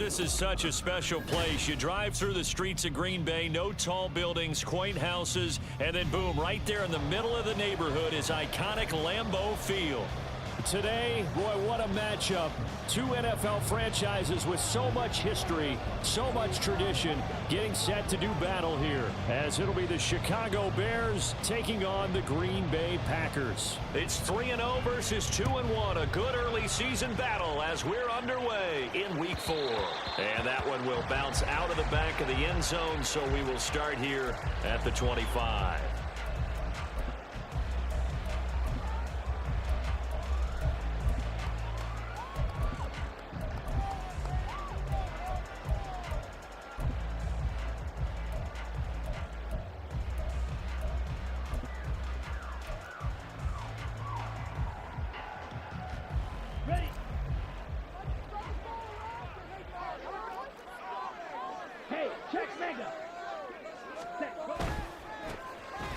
This is such a special place. You drive through the streets of Green Bay, no tall buildings, quaint houses, and then boom, right there in the middle of the neighborhood is iconic Lambeau Field. Today, boy, what a matchup. Two NFL franchises with so much history, so much tradition, getting set to do battle here, as it'll be the Chicago Bears taking on the Green Bay Packers. It's 3-0 versus 2-1, a good early season battle as we're underway in Week 4. And that one will bounce out of the back of the end zone, so we will start here at the 25.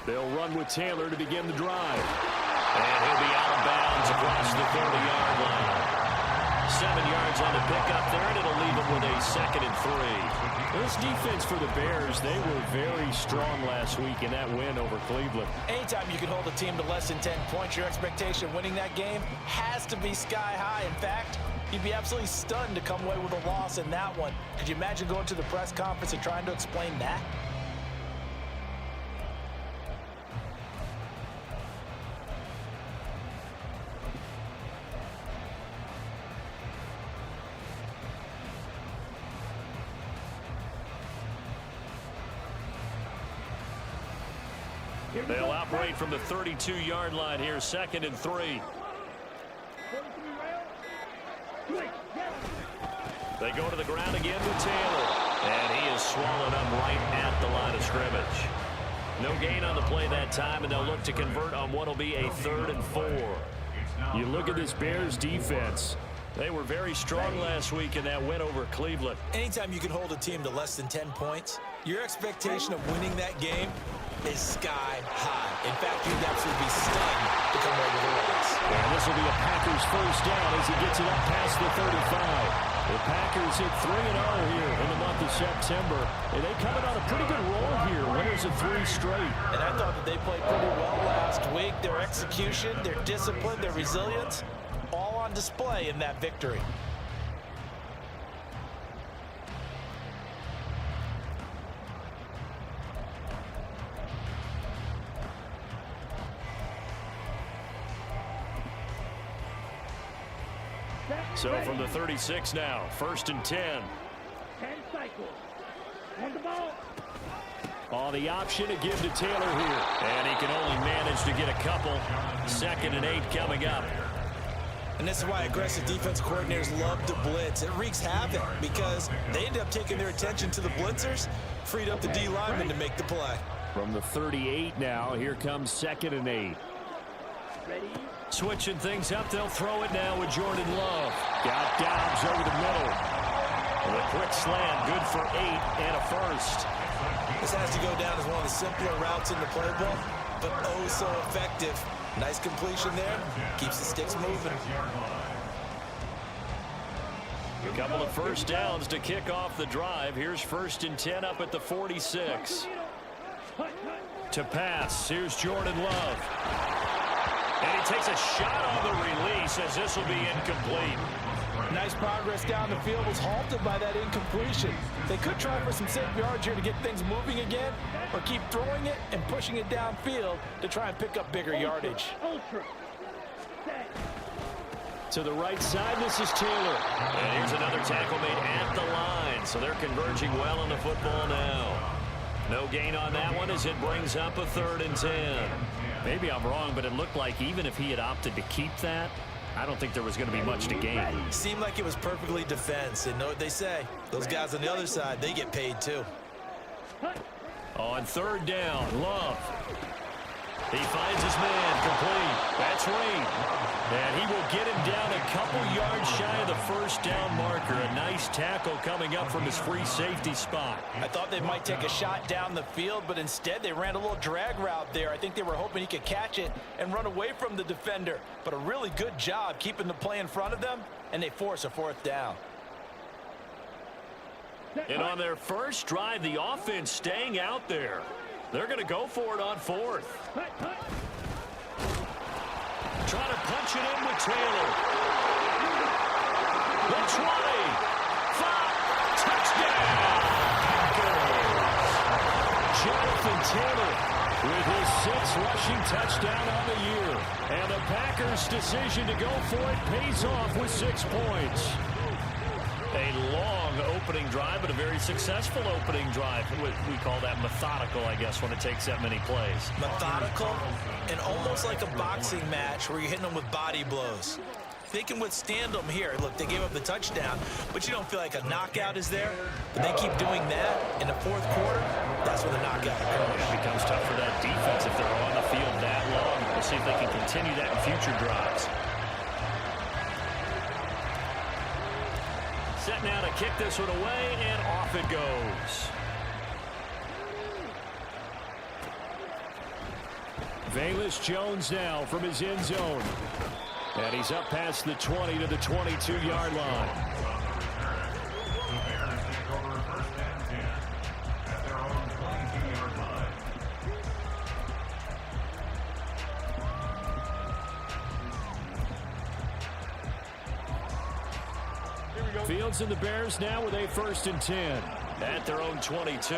They'll run with Taylor to begin the drive. And he'll be out of bounds across the 30-yard line. 7 yards on the pickup there, and it'll leave them with a 2nd and 3. This defense for the Bears, they were very strong last week in that win over Cleveland. Anytime you can hold a team to less than 10 points, your expectation of winning that game has to be sky high. In fact, you'd be absolutely stunned to come away with a loss in that one. Could you imagine going to the press conference and trying to explain that? They'll operate from the 32-yard line here, 2nd and 3. They go to the ground again with Taylor. And he is swallowed up right at the line of scrimmage. No gain on the play that time, and they'll look to convert on what will be a 3rd and 4. You look at this Bears defense. They were very strong last week in that win over Cleveland. Anytime you can hold a team to less than 10 points, your expectation of winning that game is sky high. In fact, you'd absolutely be stunned to come away with a loss. And this will be a Packers first down as he gets it up past the 35. The Packers hit 3-0 here in the month of September. And they coming on a pretty good roll here. Winners of 3 straight. And I thought that they played pretty well last week. Their execution, their discipline, their resilience, all on display in that victory. So from the 36 now, 1st and 10. 10 cycles. On the ball. On the option to give to Taylor here. And he can only manage to get a couple. 2nd and 8 coming up. And this is why aggressive defense coordinators love to blitz. It wreaks havoc because they end up taking their attention to the blitzers, freed up the D lineman to make the play. From the 38 now, here comes 2nd and 8. Ready? Switching things up, they'll throw it now with Jordan Love. Got Dobbs over the middle. And a quick slant, good for 8 and a 1st. This has to go down as one of the simpler routes in the playbook, but oh so effective. Nice completion there. Keeps the sticks moving. A couple of first downs to kick off the drive. Here's 1st and 10 up at the 46. To pass, here's Jordan Love. And he takes a shot on the release as this will be incomplete. Nice progress down the field was halted by that incompletion. They could try for some safe yards here to get things moving again, or keep throwing it and pushing it downfield to try and pick up bigger yardage. To the right side, this is Taylor. And here's another tackle made at the line. So they're converging well on the football now. No gain on that one as it brings up a 3rd and 10. Maybe I'm wrong, but it looked like even if he had opted to keep that, I don't think there was going to be much to gain. Seemed like it was perfectly defense. And know what they say, those guys on the other side, they get paid too. On 3rd down, Love. He finds his man complete. That's Reed. And he will get him down a couple yards shy of the 1st down marker. A nice tackle coming up from his free safety spot. I thought they might take a shot down the field, but instead they ran a little drag route there. I think they were hoping he could catch it and run away from the defender. But a really good job keeping the play in front of them, and they force a 4th down. And on their first drive, the offense staying out there. They're going to go for it on fourth. Trying to punch it in with Taylor. The 20. 5. Touchdown. Jonathan Taylor with his 6th rushing touchdown on the year. And the Packers' decision to go for it pays off with 6 points. A long opening drive, but a very successful opening drive. We call that methodical, I guess, when it takes that many plays. Methodical and almost like a boxing match where you're hitting them with body blows. They can withstand them here. Look, they gave up the touchdown, but you don't feel like a knockout is there. But they keep doing that in the fourth quarter. That's when the knockout occurs. It becomes tough for that defense if they're on the field that long. We'll see if they can continue that in future drives. Set now to kick this one away, and off it goes. Velus Jones now from his end zone. And he's up past the 20 to the 22-yard line. Fields and the Bears now with a 1st and 10 at their own 22.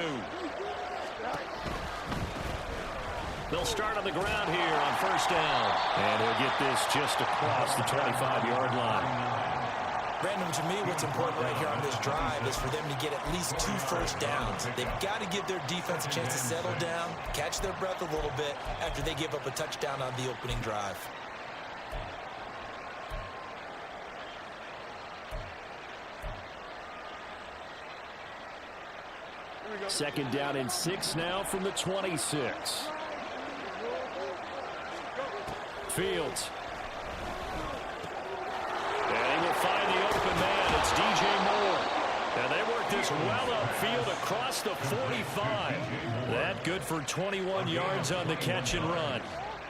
They'll start on the ground here on 1st down. And he'll get this just across the 25-yard line. Brandon, to me, what's important right here on this drive is for them to get at least 2 first downs. They've got to give their defense a chance to settle down, catch their breath a little bit after they give up a touchdown on the opening drive. 2nd down and 6 now from the 26. Fields. And he will find the open man. It's DJ Moore. And they work this well upfield across the 45. That good for 21 yards on the catch and run.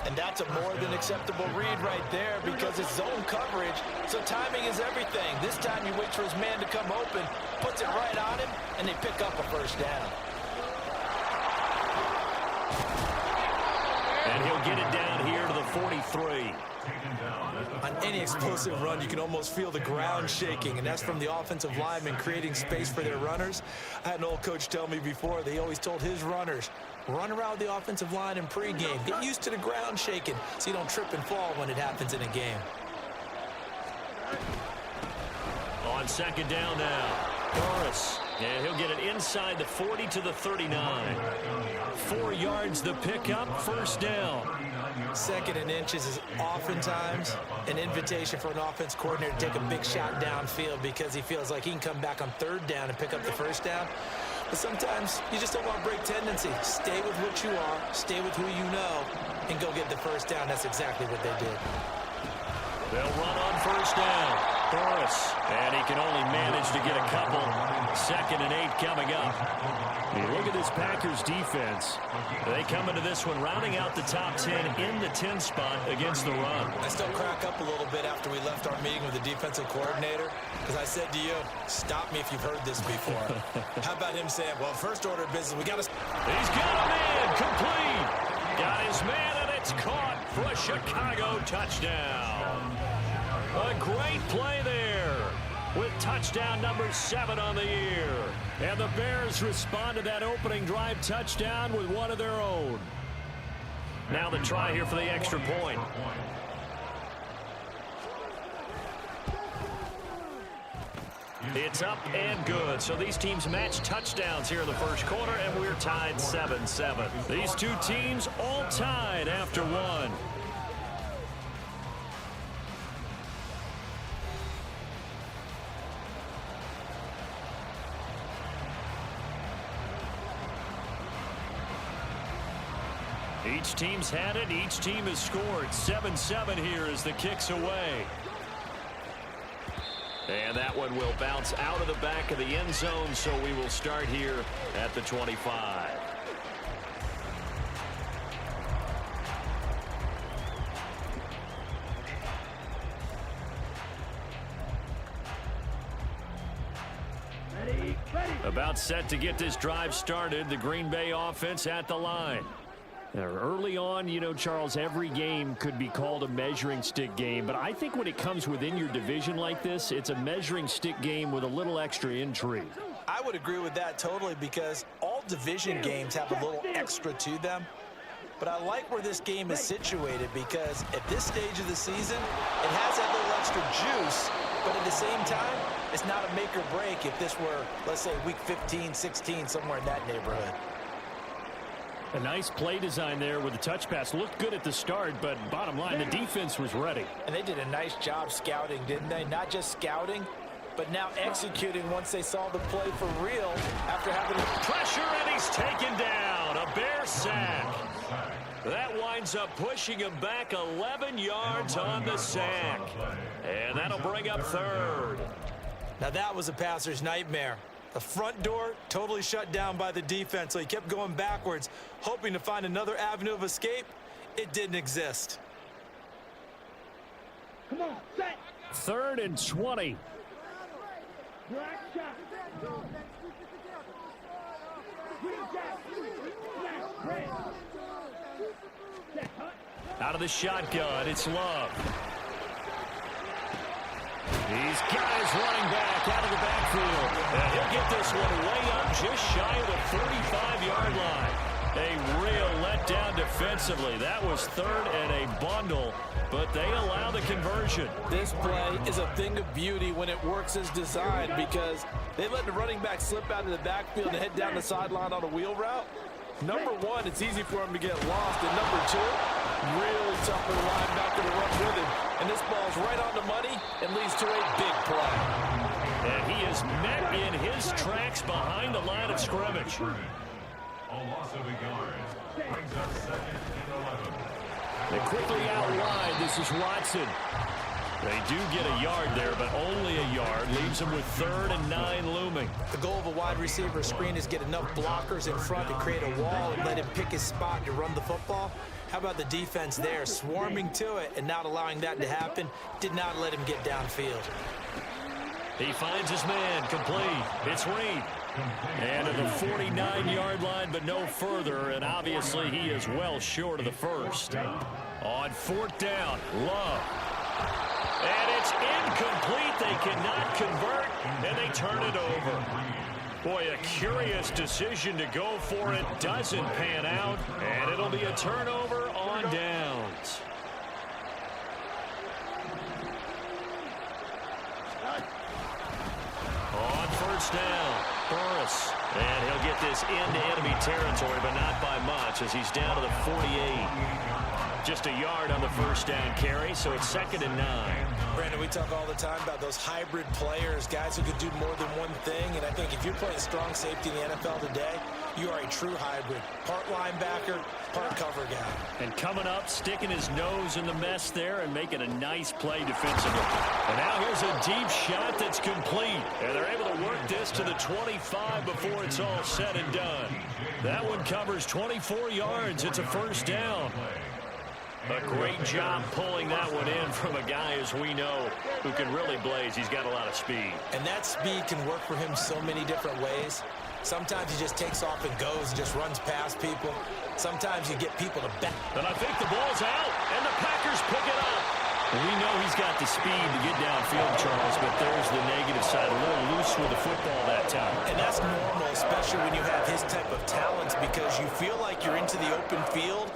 And that's a more than acceptable read right there because it's zone coverage, so timing is everything. This time you wait for his man to come open, puts it right on him, and they pick up a 1st down. And he'll get it down here to the 43. On any explosive run, you can almost feel the ground shaking, and that's from the offensive linemen creating space for their runners. I had an old coach tell me before, they always told his runners, run around the offensive line in pregame. Get used to the ground shaking so you don't trip and fall when it happens in a game. On 2nd down now, Norris. Yeah, he'll get it inside the 40 to the 39. 4 yards the pickup, 1st down. 2nd and inches is oftentimes an invitation for an offense coordinator to take a big shot downfield because he feels like he can come back on 3rd down and pick up the 1st down. But sometimes you just don't want to break tendency. Stay with what you are, stay with who you know, and go get the 1st down. That's exactly what they did. They'll run on 1st down. Norris. And he can only manage to get a couple. 2nd and 8 coming up. You look at this Packers defense. They come into this one rounding out the top 10 in the 10 spot against the run. I still crack up a little bit after we left our meeting with the defensive coordinator because I said to you, stop me if you've heard this before. How about him saying, well, first order of business, we got to... He's got a man complete. Got his man, and it's caught for a Chicago touchdown. A great play there with touchdown number 7 on the year. And the Bears respond to that opening drive touchdown with one of their own. Now the try here for the extra point. It's up and good. So these teams match touchdowns here in the first quarter, and we're tied 7-7. These two teams all tied after one. Each team's had it. Each team has scored. 7-7 here as the kick's away. And that one will bounce out of the back of the end zone, so we will start here at the 25. A About set to get this drive started. The Green Bay offense at the line. Now, early on, you know, Charles, every game could be called a measuring stick game. But I think when it comes within your division like this, it's a measuring stick game with a little extra intrigue. I would agree with that totally, because all division games have a little extra to them. But I like where this game is situated, because at this stage of the season, it has that little extra juice. But at the same time, it's not a make or break if this were, let's say, week 15, 16, somewhere in that neighborhood. A nice play design there with the touch pass. Looked good at the start, but bottom line, the defense was ready. And they did a nice job scouting, didn't they? Not just scouting, but now executing once they saw the play for real after having pressure, and he's taken down. A Bear sack. That winds up pushing him back 11 yards on the sack. And that'll bring up third. Now that was a passer's nightmare. The front door totally shut down by the defense, so he kept going backwards, hoping to find another avenue of escape. It didn't exist. Come on, set. 3rd and 20. Black shot. Green jack. Black red. Set, hut. Out of the shotgun, it's Love. He's got his running back out of the backfield. And he'll get this one way up just shy of the 35-yard line. A real letdown defensively. That was 3rd and a bundle, but they allow the conversion. This play is a thing of beauty when it works as designed, because they let the running back slip out of the backfield and head down the sideline on a wheel route. Number one, it's easy for him to get lost. And number two, really tough for the linebacker to run with him. And this ball's right on the money and leads to a big play. And he is met in his tracks behind the line of scrimmage. A loss of a yard brings up 2nd and 11. They quickly outline. This is Watson. They do get a yard there, but only a yard. Leaves them with 3rd and 9 looming. The goal of a wide receiver screen is get enough blockers in front to create a wall and let him pick his spot to run the football. How about the defense there, swarming to it and not allowing that to happen? Did not let him get downfield. He finds his man, complete. It's Reed. And at the 49-yard line, but no further, and obviously he is well short of the first. On 4th down, Love. And it's incomplete. They cannot convert, and they turn it over. Boy, a curious decision to go for it. Doesn't pan out, and it'll be a turnover on downs. On 1st down, Burris. And he'll get this into enemy territory, but not by much, as he's down to the 48. Just a yard on the 1st down carry, so it's 2nd and 9. Brandon, we talk all the time about those hybrid players, guys who could do more than one thing. And I think if you're playing strong safety in the NFL today, you are a true hybrid. Part linebacker, part cover guy. And coming up, sticking his nose in the mess there and making a nice play defensively. And now here's a deep shot that's complete. And they're able to work this to the 25 before it's all said and done. That one covers 24 yards. It's a 1st down. A great job pulling that one in from a guy, as we know, who can really blaze. He's got a lot of speed. And that speed can work for him so many different ways. Sometimes he just takes off and goes, just runs past people. Sometimes you get people to back. And I think the ball's out, and the Packers pick it up. We know he's got the speed to get downfield, Charles, but there's the negative side. A little loose with the football that time. And that's normal, especially when you have his type of talents, because you feel like you're into the open field,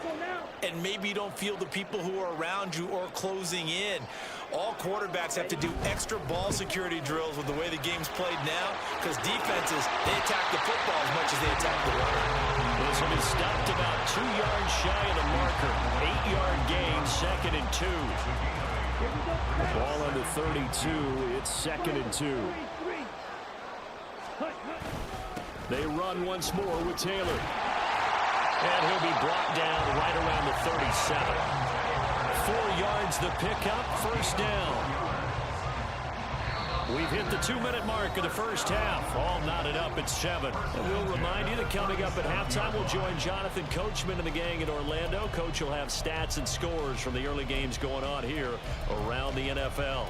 and maybe you don't feel the people who are around you or closing in. All quarterbacks have to do extra ball security drills with the way the game's played now, because defenses, they attack the football as much as they attack the runner. This one is stopped about 2 yards shy of the marker. 8-yard gain, 2nd and 2. Ball under 32. It's 2nd and 2. They run once more with Taylor. And he'll be brought down right around the 37. 4 yards the pickup, 1st down. We've hit the 2-minute mark of the 1st half. All knotted up at 7. And we'll remind you that coming up at halftime, we'll join Jonathan Coachman and the gang in Orlando. Coach will have stats and scores from the early games going on here around the NFL.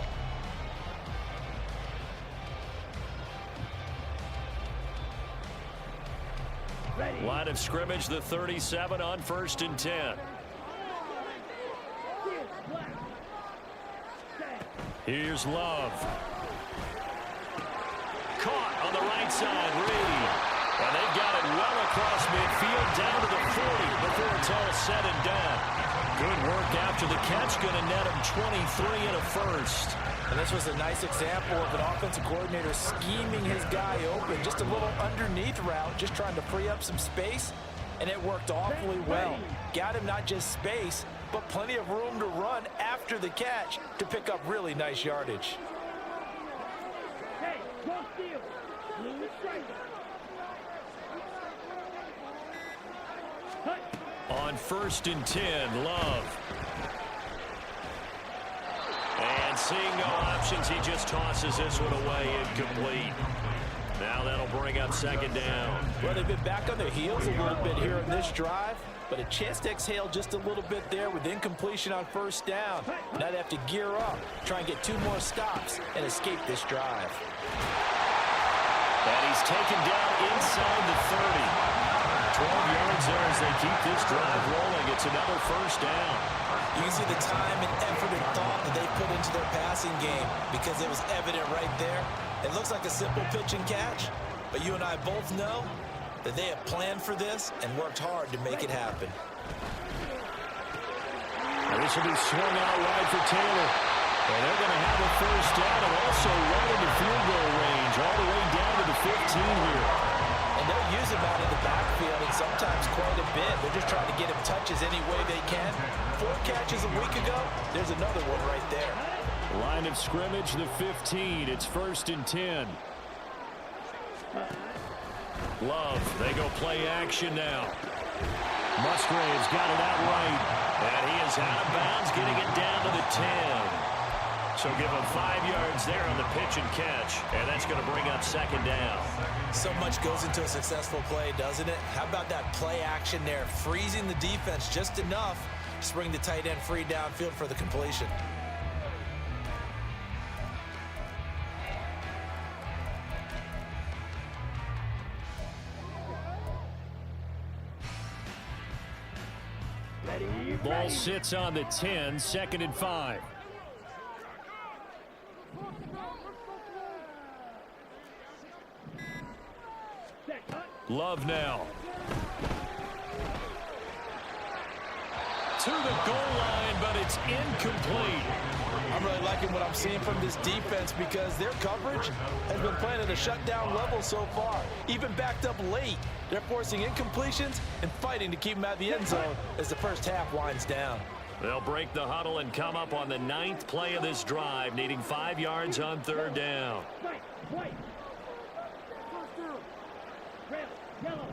Line of scrimmage, the 37 on 1st and 10. Here's Love. Caught on the right side, Reed. And they've got it well across midfield, down to the 40 before it's all said and done. Good work after the catch, going to net him 23 and a first. And this was a nice example of an offensive coordinator scheming his guy open. Just a little underneath route, just trying to free up some space, and it worked awfully well. Got him not just space, but plenty of room to run after the catch to pick up really nice yardage. Hey, go steal. Blue strike. On 1st and 10, Love. And seeing no options, he just tosses this one away, incomplete. Now that'll bring up 2nd down. Well, they've been back on their heels a little bit here in this drive, but a chance to exhale just a little bit there with incompletion on 1st down. Now they have to gear up, try and get 2 more stops, and escape this drive. And he's taken down inside the 30. 12 yards there as they keep this drive rolling. It's another 1st down. You can see the time and effort and thought that they put into their passing game because it was evident right there. It looks like a simple pitch and catch, but you and I both know that they have planned for this and worked hard to make it happen. And this will be swung out wide for Taylor. And they're going to have a 1st down and also right into field goal range all the way down to the 15 here. And they'll use him out of the backfield and sometimes quite a bit. They're just trying to get him touches any way they can. 4 catches a week ago, there's another one right there. Line of scrimmage, the 15. It's 1st and 10. Love, they go play action now. Musgrave's got it out right. And he is out of bounds, getting it down to the 10. So give him 5 yards there on the pitch and catch. And that's going to bring up 2nd down. So much goes into a successful play, doesn't it? How about that play action there? Freezing the defense just enough to bring the tight end free downfield for the completion. Ball sits on the 10, 2nd and 5. Love now. To the goal line, but it's incomplete. I'm really liking what I'm seeing from this defense because their coverage has been playing at a shutdown level so far. Even backed up late, they're forcing incompletions and fighting to keep them out of the end zone as the first half winds down. They'll break the huddle and come up on the 9th play of this drive, needing 5 yards on 3rd down. White. Red, yellow.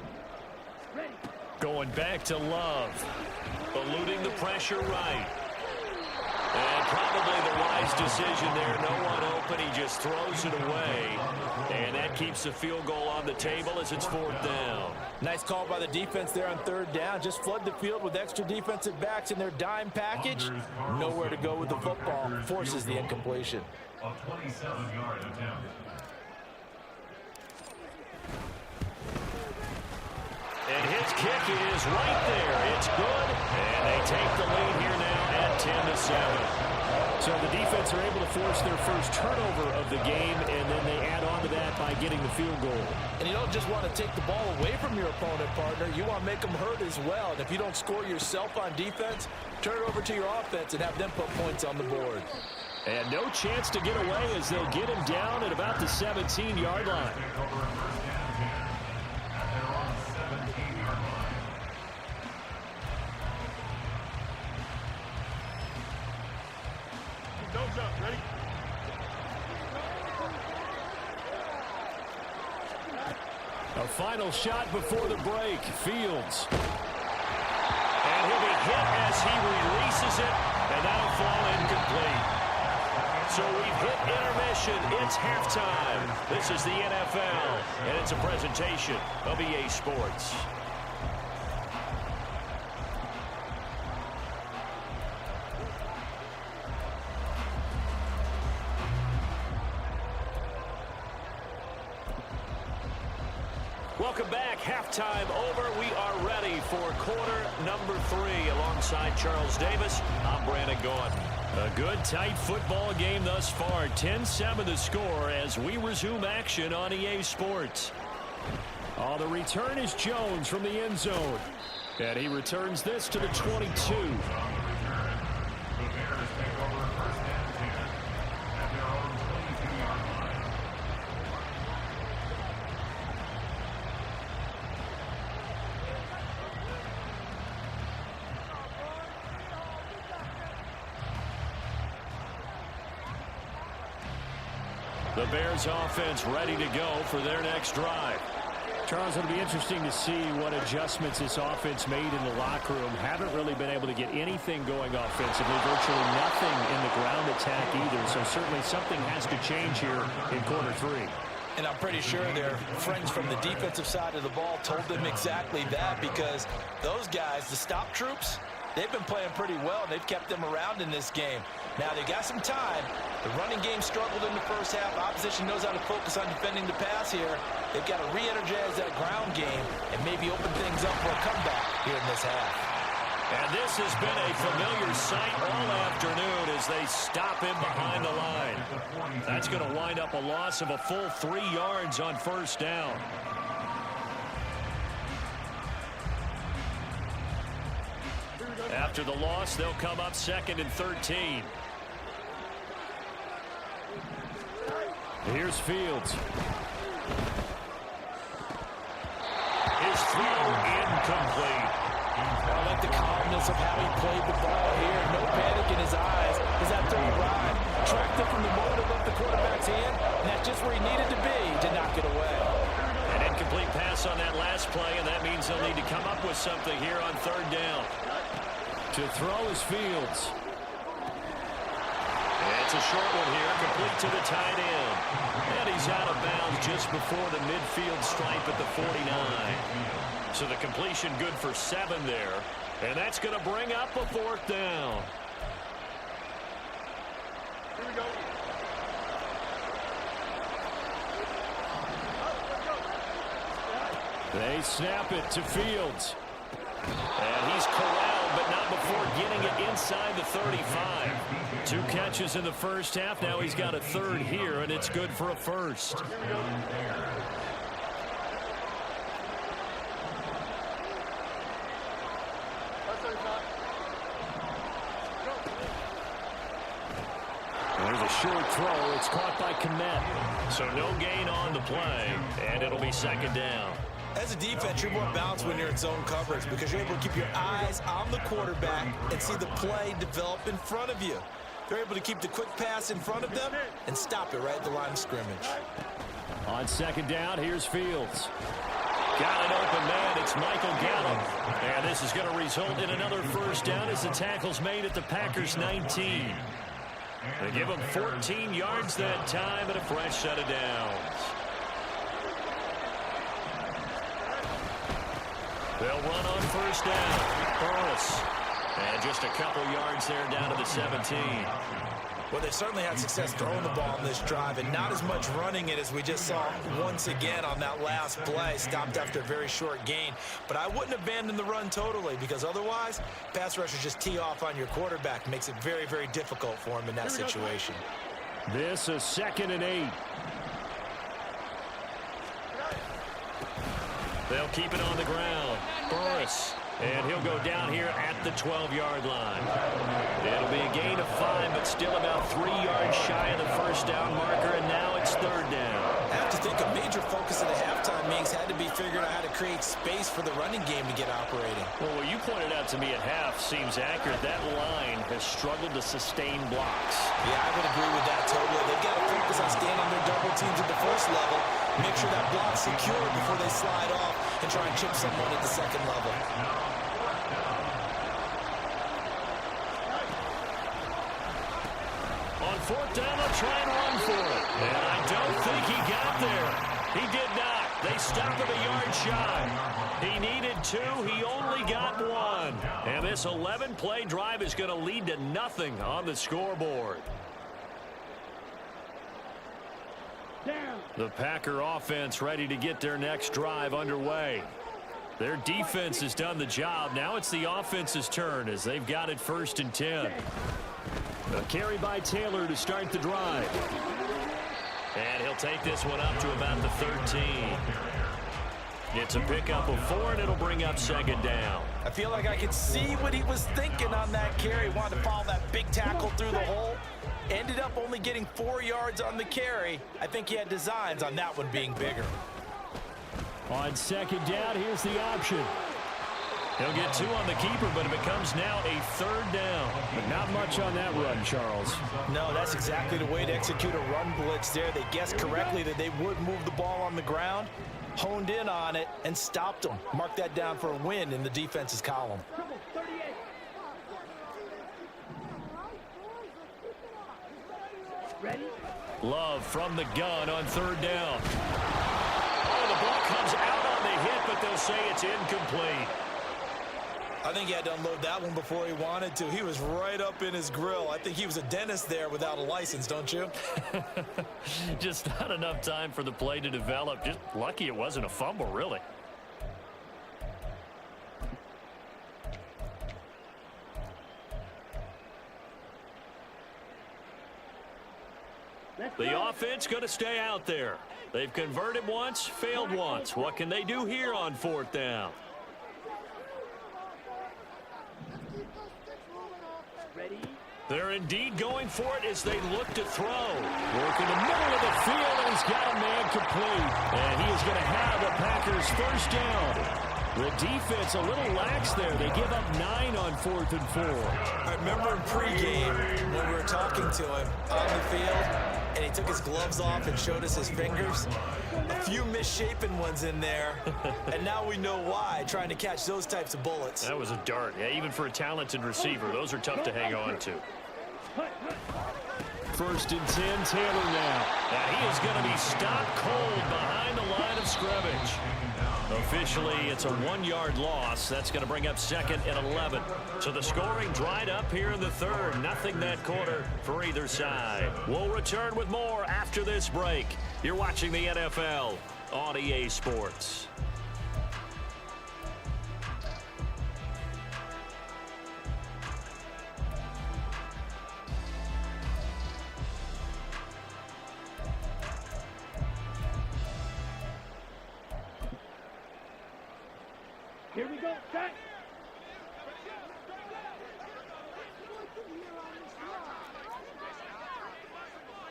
Ready. Going back to Love. Eluding the pressure right. And probably the wise decision there. No one open. He just throws it away. And that keeps the field goal on the table as it's 4th down. Nice call by the defense there on 3rd down. Just flood the field with extra defensive backs in their dime package. Nowhere to go with the football. Forces the incompletion. A 27-yard attempt. And his kick is right there. It's good. And they take the lead here now at 10-7. So the defense are able to force their first turnover of the game, and then they add on to that by getting the field goal. And you don't just want to take the ball away from your opponent, partner. You want to make them hurt as well. And if you don't score yourself on defense, turn it over to your offense and have them put points on the board. And no chance to get away as they'll get him down at about the 17-yard line. Ready? A final shot before the break. Fields. And he'll be hit as he releases it, and that'll fall incomplete. So we've hit intermission. It's halftime. This is the NFL, and it's a presentation of EA Sports. Welcome back. Halftime over. We are ready for quarter number 3. Alongside Charles Davis, I'm Brandon Gordon. A good, tight football game thus far. 10-7 the score as we resume action on EA Sports. Oh, the return is Jones from the end zone. And he returns this to the 22. The Bears take over first and 10 at their own 22-yard line. The Bears offense ready to go for their next drive. Charles, it'll be interesting to see what adjustments this offense made in the locker room. Haven't really been able to get anything going offensively, virtually nothing in the ground attack either. So certainly something has to change here in quarter 3. And I'm pretty sure their friends from the defensive side of the ball told them exactly that, because those guys, the stop troops, they've been playing pretty well, and they've kept them around in this game. Now, they got some time. The running game struggled in the first half. Opposition knows how to focus on defending the pass here. They've got to re-energize that ground game and maybe open things up for a comeback here in this half. And this has been a familiar sight all afternoon as they stop him behind the line. That's going to wind up a loss of a full 3 yards on first down. After the loss, they'll come up 2nd and 13. Here's Fields. His throw incomplete. I like the calmness of how he played the ball here. No panic in his eyes as that third ride tracked it from the moment it left the quarterback's hand, and that's just where he needed to be to knock it away. An incomplete pass on that last play, and that means they'll need to come up with something here on 3rd down. To throw is Fields. It's a short one here, complete to the tight end. And he's out of bounds just before the midfield stripe at the 49. So the completion good for 7 there. And that's going to bring up a 4th down. Here we go. They snap it to Fields. And he's corralled, but not before getting it inside the 35. 2 catches in the first half. Now he's got a 3rd here, and it's good for a 1st. There's a short throw. It's caught by Kmet. So no gain on the play, and it'll be 2nd down. As a defense, you're more balanced when you're in zone coverage because you're able to keep your eyes on the quarterback and see the play develop in front of you. They're able to keep the quick pass in front of them and stop it right at the line of scrimmage. On 2nd down, here's Fields. Got an open man. It's Michael Gallup. And this is going to result in another 1st down as the tackle's made at the Packers' 19. They give him 14 yards that time and a fresh set of downs. They'll run on 1st down. Burris. And just a couple yards there down to the 17. Well, they certainly had success throwing the ball on this drive and not as much running it as we just saw once again on that last play. Stopped after a very short gain. But I wouldn't abandon the run totally because otherwise, pass rushers just tee off on your quarterback. Makes it very, very difficult for him in that situation. This is 2nd and 8. They'll keep it on the ground. Burris. And he'll go down here at the 12-yard line. It'll be a gain of 5, but still about 3 yards shy of the 1st down marker, and now it's 3rd down. I have to think a major focus of the halftime meetings had to be figuring out how to create space for the running game to get operating. Well, what you pointed out to me at half seems accurate. That line has struggled to sustain blocks. Yeah, I would agree with that totally. They've got to focus on staying on their double teams at the 1st level, make sure that block's secure before they slide off and try and chip someone at the 2nd level. On 4th down, they'll try and run for it. And I don't think he got there. He did not. They stopped him a yard shy. He needed 2. He only got 1. And this 11-play drive is going to lead to nothing on the scoreboard. Down. The Packer offense ready to get their next drive underway. Their defense has done the job. Now it's the offense's turn as they've got it 1st and 10. A carry by Taylor to start the drive. And he'll take this one up to about the 13. It's a pickup of 4, and it'll bring up 2nd down. I feel like I could see what he was thinking on that carry. Wanted to follow that big tackle through the hole. Ended up only getting 4 yards on the carry. I think he had designs on that one being bigger. On 2nd down, here's the option. He'll get 2 on the keeper, but it becomes now a 3rd down. But not much on that run, Charles. No, that's exactly the way to execute a run blitz there. They guessed correctly that they would move the ball on the ground, honed in on it, and stopped them. Mark that down for a win in the defense's column. Ready? Love from the gun on 3rd down. Oh, the ball comes out on the hit, but they'll say it's incomplete. I think he had to unload that one before he wanted to. He was right up in his grill. I think he was a dentist there without a license, don't you? Just not enough time for the play to develop. Just lucky it wasn't a fumble, really. The offense going to stay out there. They've converted once, failed once. What can they do here on 4th down? Ready? They're indeed going for it as they look to throw. Work in the middle of the field, and he's got a man complete. And he is going to have the Packers 1st down. The defense a little lax there. They give up 9 on 4th and 4. I remember in pregame when we were talking to him on the field, and he took his gloves off and showed us his fingers. A few misshapen ones in there, and now we know why, trying to catch those types of bullets. That was a dart. Yeah, even for a talented receiver, those are tough to hang on to. 1st and 10, Taylor now. And he is going to be stopped cold behind the line of scrimmage. Officially, it's a 1-yard loss. That's going to bring up 2nd and 11. So the scoring dried up here in the 3rd. Nothing that quarter for either side. We'll return with more after this break. You're watching the NFL on EA Sports. Here we go. Set.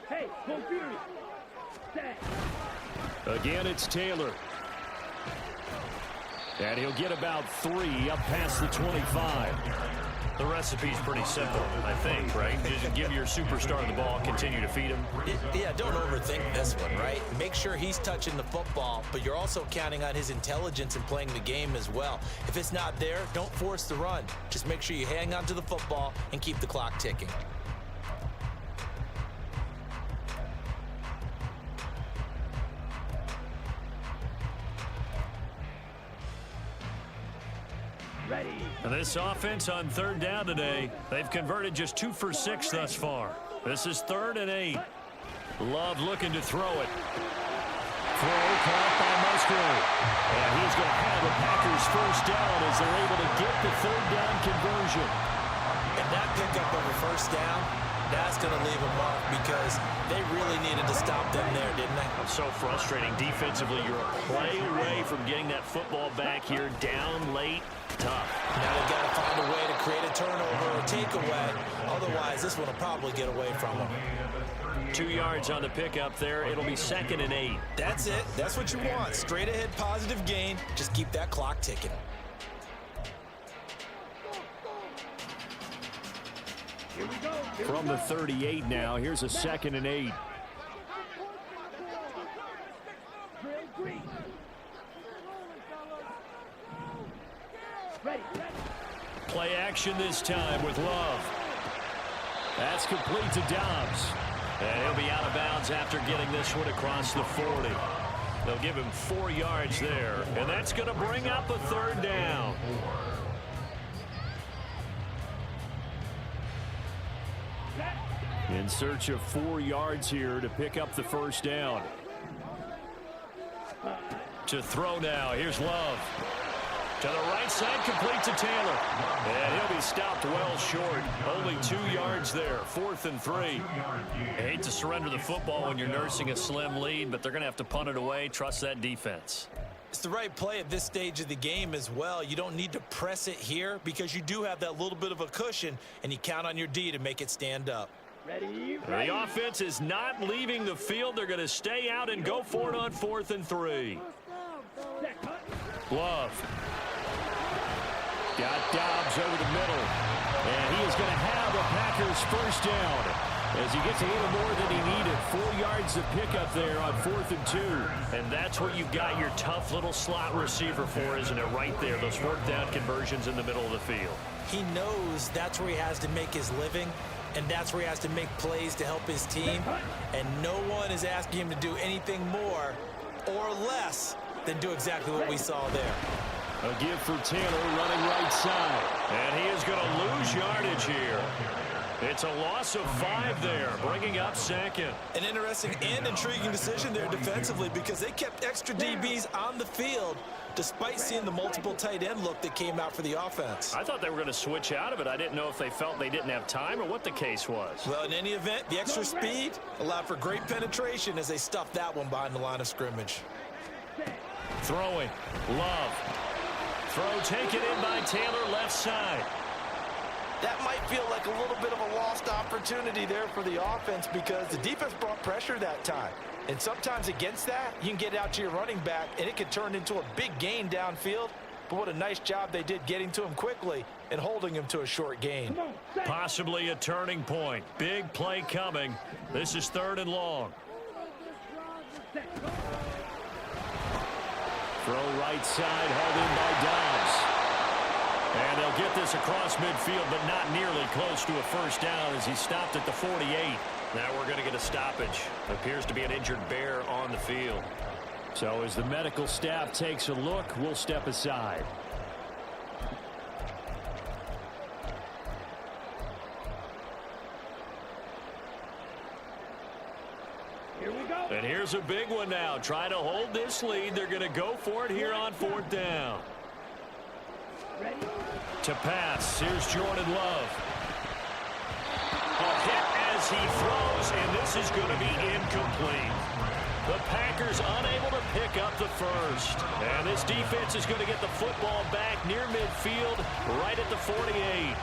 Hey, go Fury. Set. Again, it's Taylor. And he'll get about 3 up past the 25. The recipe's pretty simple, I think, right? Just give your superstar the ball, continue to feed him. Yeah, don't overthink this one, right? Make sure he's touching the football, but you're also counting on his intelligence in playing the game as well. If it's not there, don't force the run. Just make sure you hang on to the football and keep the clock ticking. Ready. And this offense on 3rd down today, they've converted just 2 for 6 thus far. This is 3rd and 8. Love looking to throw it. Throw caught by Musgrave. And he's going to have the Packers 1st down as they're able to get the 3rd down conversion. And that pickup of a 1st down, that's going to leave a mark because they really needed to stop them there, didn't they? It's so frustrating. Defensively, you're a play away from getting that football back here down late. Tough. Now they've got to find a way to create a turnover or takeaway. Otherwise, this one will probably get away from them. 2 yards on the pickup there. It'll be 2nd and 8. That's it. That's what you want. Straight ahead positive gain. Just keep that clock ticking. Here we go. From the 38 now, here's a 2nd and 8. Drill green. Ready. Play action this time with Love. That's complete to Dobbs. And he'll be out of bounds after getting this one across the 40. They'll give him 4 yards there. And that's going to bring up a 3rd down. In search of 4 yards here to pick up the 1st down. To throw now. Here's Love. To the right side, complete to Taylor. And he'll be stopped well short. Only 2 yards there. 4th and 3. I hate to surrender the football when you're nursing a slim lead, but they're going to have to punt it away. Trust that defense. It's the right play at this stage of the game as well. You don't need to press it here because you do have that little bit of a cushion, and you count on your D to make it stand up. Ready. The offense is not leaving the field. They're going to stay out and go for it on 4th and 3. Love. Got Dobbs over the middle. And he is going to have a Packers first down as he gets a little more than he needed. 4 yards of pickup there on 4th and 2. And that's what you've got your tough little slot receiver for, isn't it? Right there, those 4th down conversions in the middle of the field. He knows that's where he has to make his living, and that's where he has to make plays to help his team. And no one is asking him to do anything more or less than do exactly what we saw there. A give for Taylor running right side. And he is going to lose yardage here. It's a loss of 5 there, bringing up 2nd. An interesting and intriguing decision there defensively because they kept extra DBs on the field despite seeing the multiple tight end look that came out for the offense. I thought they were going to switch out of it. I didn't know if they felt they didn't have time or what the case was. Well, in any event, the extra speed allowed for great penetration as they stuffed that one behind the line of scrimmage. Throwing. Love. Throw taken in by Taylor, left side. That might feel like a little bit of a lost opportunity there for the offense because the defense brought pressure that time. And sometimes against that, you can get out to your running back, and it could turn into a big gain downfield. But what a nice job they did getting to him quickly and holding him to a short gain. Possibly a turning point. Big play coming. This is 3rd and long. Throw right side, held in by Dobbs. And they'll get this across midfield, but not nearly close to a first down as he stopped at the 48. Now we're going to get a stoppage. Appears to be an injured Bear on the field. So as the medical staff takes a look, we'll step aside. Here we go. And here's a big one now. Trying to hold this lead. They're going to go for it here on 4th down. Ready. To pass. Here's Jordan Love. A hit as he throws, and this is going to be incomplete. The Packers unable to pick up the first. And this defense is going to get the football back near midfield, right at the 48.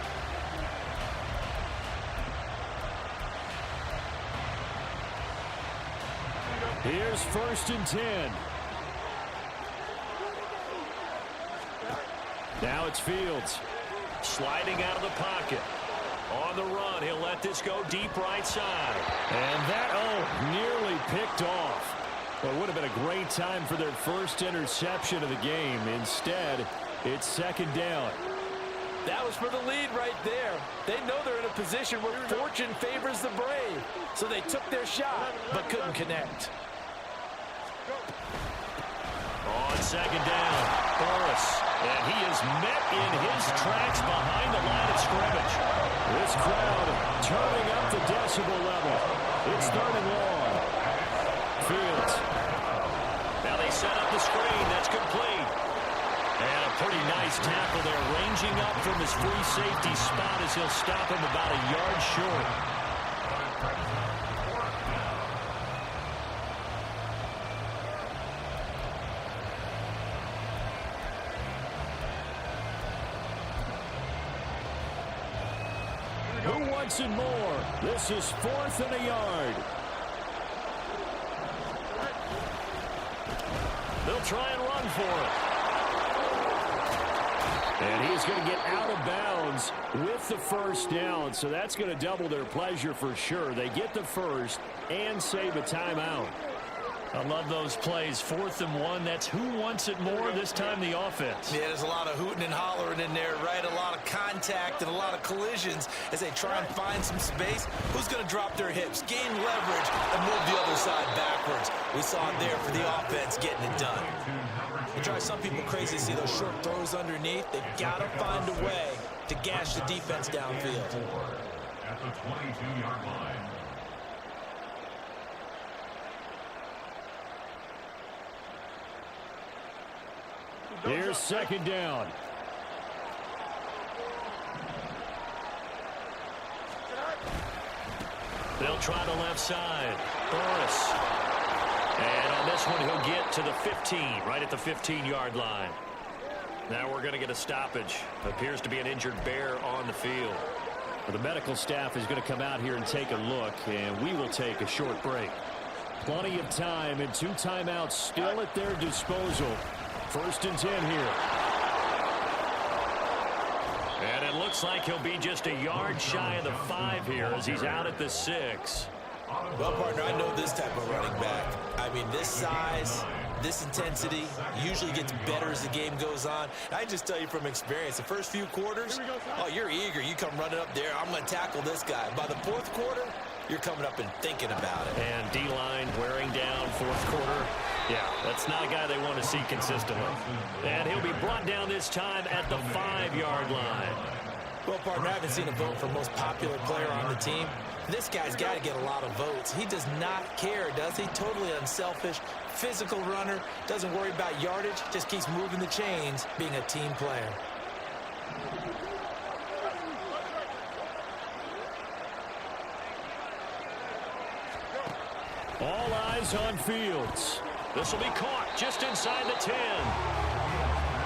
Here's 1st and 10. Now it's Fields. Sliding out of the pocket. On the run, he'll let this go deep right side. And that, nearly picked off. Well, it would have been a great time for their first interception of the game. Instead, it's 2nd down. That was for the lead right there. They know they're in a position where fortune favors the brave. So they took their shot, but couldn't connect. On 2nd down, Burris. And he is met in his tracks behind the line of scrimmage. This crowd turning up the decibel level. It's 3rd and long. Fields. Now they set up the screen. That's complete. And a pretty nice tackle there, ranging up from his free safety spot as he'll stop him about a yard short. Who wants it more? This is 4th and a yard. They'll try and run for it. And he's going to get out of bounds with the first down. So that's going to double their pleasure for sure. They get the first and save a timeout. I love those plays. 4th and 1. That's who wants it more, this time the offense. Yeah, there's a lot of hooting and hollering in there, right? A lot of contact and a lot of collisions as they try and find some space. Who's going to drop their hips, gain leverage, and move the other side backwards? We saw it there for the offense getting it done. It drives some people crazy to see those short throws underneath. They've got to find a way to gash the defense downfield. At the 22-yard line. Here's second down. They'll try the left side. Burris. And on this one, he'll get to the 15, right at the 15-yard line. Now we're going to get a stoppage. Appears to be an injured Bear on the field. The medical staff is going to come out here and take a look, and we will take a short break. Plenty of time and 2 timeouts still at their disposal. 1st and 10 here. And it looks like he'll be just a yard shy of the 5 here as he's out at the 6. Well, partner, I know this type of running back. I mean, this size, this intensity usually gets better as the game goes on. I just tell you from experience, the first few quarters, oh, you're eager. You come running up there, I'm going to tackle this guy. By the 4th quarter, you're coming up and thinking about it. And D-line wearing down 4th quarter. Yeah, that's not a guy they want to see consistently. And he'll be brought down this time at the 5-yard line. Well, partner, I haven't seen a vote for most popular player on the team. This guy's got to get a lot of votes. He does not care, does he? Totally unselfish, physical runner, doesn't worry about yardage, just keeps moving the chains, being a team player. All eyes on Fields. This will be caught just inside the 10.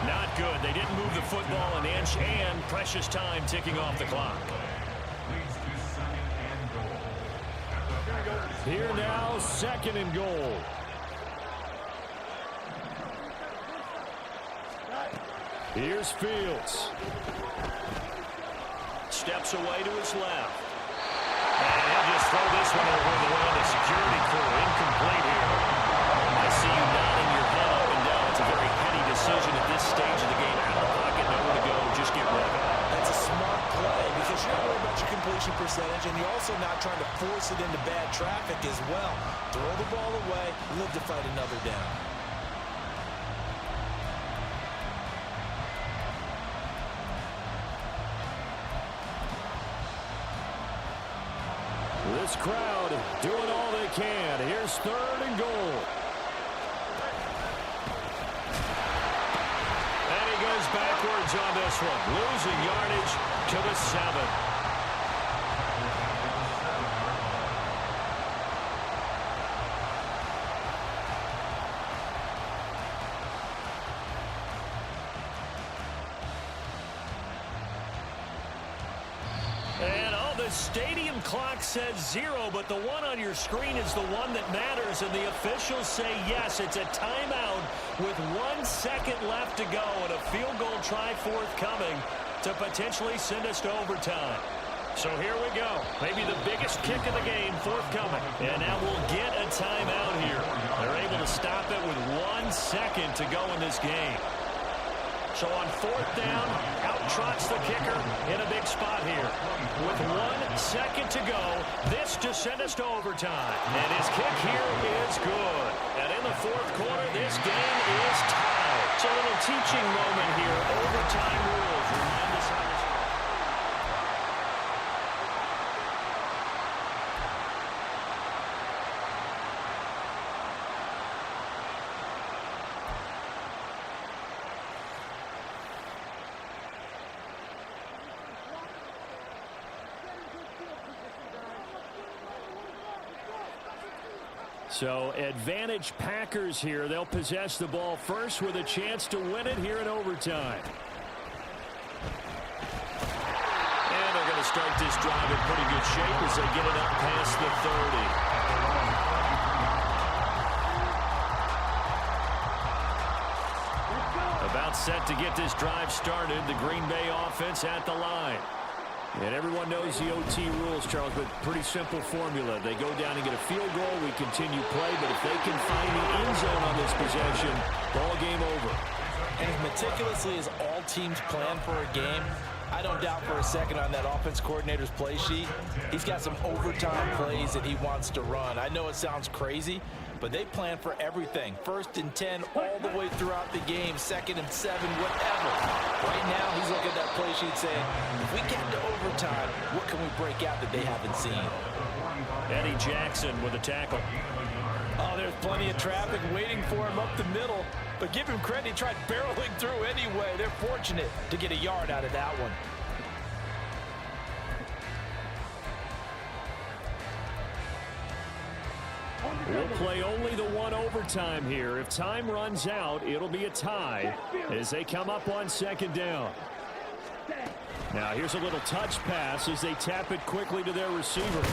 Not good. They didn't move the football an inch, and precious time ticking off the clock. Here now, 2nd and goal. Here's Fields. Steps away to his left. And he'll just throw this one over the way of the security crew. Incomplete here. I see you nodding your head up and down. It's a very heady decision at this stage of the game. Out of the pocket, nowhere to go. Just get rid of it. That's a smart play because you're not worried about your completion percentage, and you're also not trying to force it into bad traffic as well. Throw the ball away, live to fight another down. This crowd doing all they can. Here's 3rd and goal. And he goes backwards on this one. Losing yardage to the 7. Stadium clock says 0, but the one on your screen is the one that matters, and the officials say yes, it's a timeout with 1 second left to go and a field goal try forthcoming to potentially send us to overtime. So here we go. Maybe the biggest kick of the game forthcoming. And now we'll get a timeout here. They're able to stop it with 1 second to go in this game. So on 4th down, out trots the kicker in a big spot here. With 1 second to go, this to send us to overtime. And his kick here is good. And in the 4th quarter, this game is tied. It's a little teaching moment here. Overtime rules. Remind us how this. So advantage Packers here. They'll possess the ball first with a chance to win it here in overtime. And they're going to start this drive in pretty good shape as they get it up past the 30. About set to get this drive started. The Green Bay offense at the line. And everyone knows the OT rules, Charles, but pretty simple formula. They go down and get a field goal, we continue play, but if they can find the end zone on this possession, ball game over. And as meticulously as all teams plan for a game, I don't doubt for a second on that offense coordinator's play sheet, he's got some overtime plays that he wants to run. I know it sounds crazy, but they plan for everything. 1st and 10 all the way throughout the game, 2nd and 7, whatever. Right now, he's looking at that play sheet saying, if we get to overtime, what can we break out that they haven't seen? Eddie Jackson with a tackle. Oh, there's plenty of traffic waiting for him up the middle. But give him credit, he tried barreling through anyway. They're fortunate to get a yard out of that one. We'll play only the one overtime here. If time runs out, it'll be a tie as they come up on second down. Now here's a little touch pass as they tap it quickly to their receiver.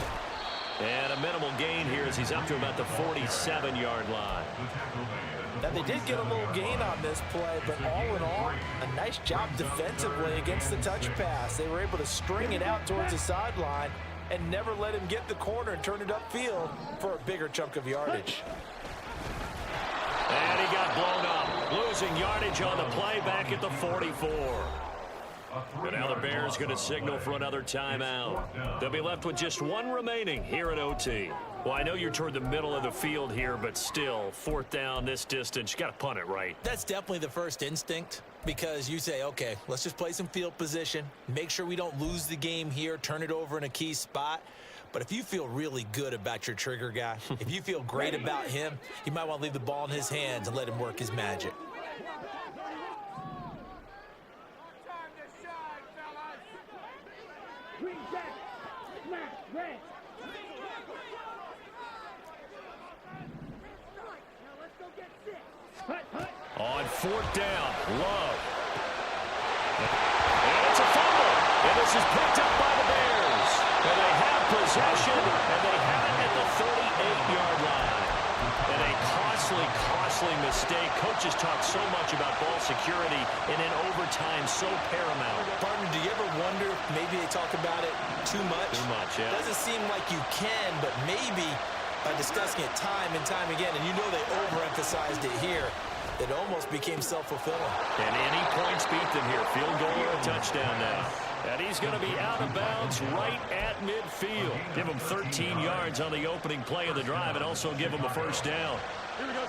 And a minimal gain here as he's up to about the 47-yard line. Now, they did get a little gain on this play, but all in all, a nice job defensively against the touch pass. They were able to string it out towards the sideline and never let him get the corner and turn it upfield for a bigger chunk of yardage. And he got blown up, losing yardage on the play back at the 44. And now the Bears going to signal for another timeout. They'll be left with just one remaining here at OT. Well, I know you're toward the middle of the field here, but still, fourth down this distance, you got to punt it right. That's definitely the first instinct, because you say, okay, let's just play some field position, make sure we don't lose the game here, turn it over in a key spot. But if you feel really good about your trigger guy, if you feel great about him, you might want to leave the ball in his hands and let him work his magic. On fourth down, Love. And it's a fumble. And this is picked up by the Bears. And they have possession, and they have it at the 38-yard line. And a costly mistake. Coaches talk so much about ball security, and in overtime, so paramount. Partner, do you ever wonder if maybe they talk about it too much? Too much, yeah. Doesn't seem like you can, but maybe by discussing it time and time again, and you know they overemphasized it here, it almost became self-fulfilling. And any points beat them here. Field goal or a touchdown now. And he's going to be out of bounds right at midfield. Give him 13 yards on the opening play of the drive and also give him a first down. Here we go.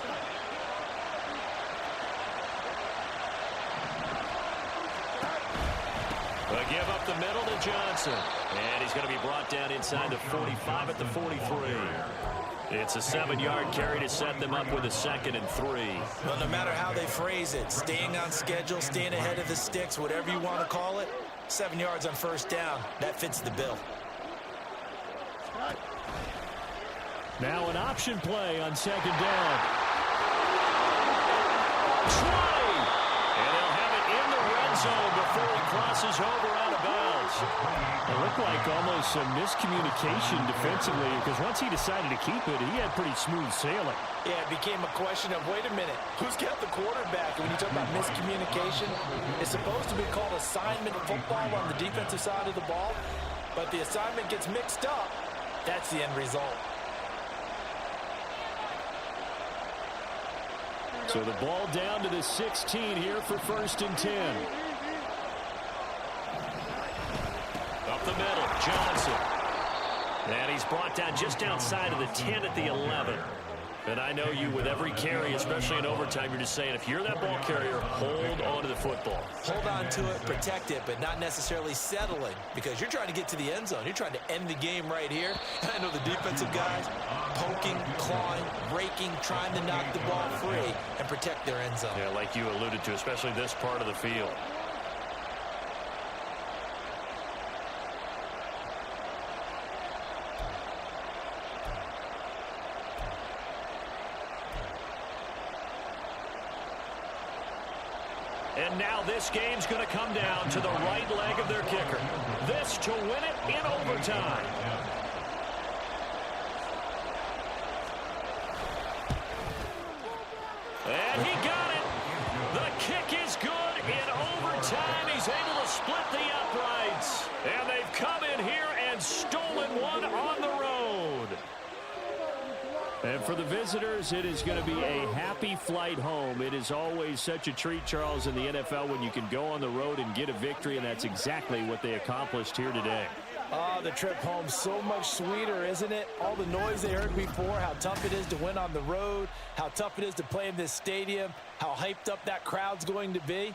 But give up the middle to Johnson. And he's going to be brought down inside the 45 at the 43. It's a 7-yard carry to set them up with a 2nd and 3. Well, no matter how they phrase it, staying on schedule, staying ahead of the sticks, whatever you want to call it, 7 yards on first down, that fits the bill. Now an option play on second down. Try! And they'll have it in the red zone before he crosses over out of bounds. It looked like almost some miscommunication defensively, because once he decided to keep it, he had pretty smooth sailing. Yeah, it became a question of, wait a minute, who's got the quarterback? And when you talk about miscommunication, it's supposed to be called assignment football on the defensive side of the ball, but the assignment gets mixed up. That's the end result. So the ball down to the 16 here for 1st and 10. Up the middle, Johnson. And he's brought down just outside of the 10 at the 11. And I know you, with every carry, especially in overtime, you're just saying, if you're that ball carrier, hold on to the football. Hold on to it, protect it, but not necessarily settling, because you're trying to get to the end zone. You're trying to end the game right here. And I know the defensive guys poking, clawing, raking, trying to knock the ball free and protect their end zone. Yeah, like you alluded to, especially this part of the field. And now this game's going to come down to the right leg of their kicker. This to win it in overtime. And he got it. The kick is good in overtime. He's able to split the uprights. And they've come in here and stolen one on the road. And for the visitors, it is going to be a happy flight home. It is always such a treat, Charles, in the NFL when you can go on the road and get a victory, and that's exactly what they accomplished here today. Oh, the trip home so much sweeter, isn't it? All the noise they heard before, how tough it is to win on the road, how tough it is to play in this stadium, how hyped up that crowd's going to be.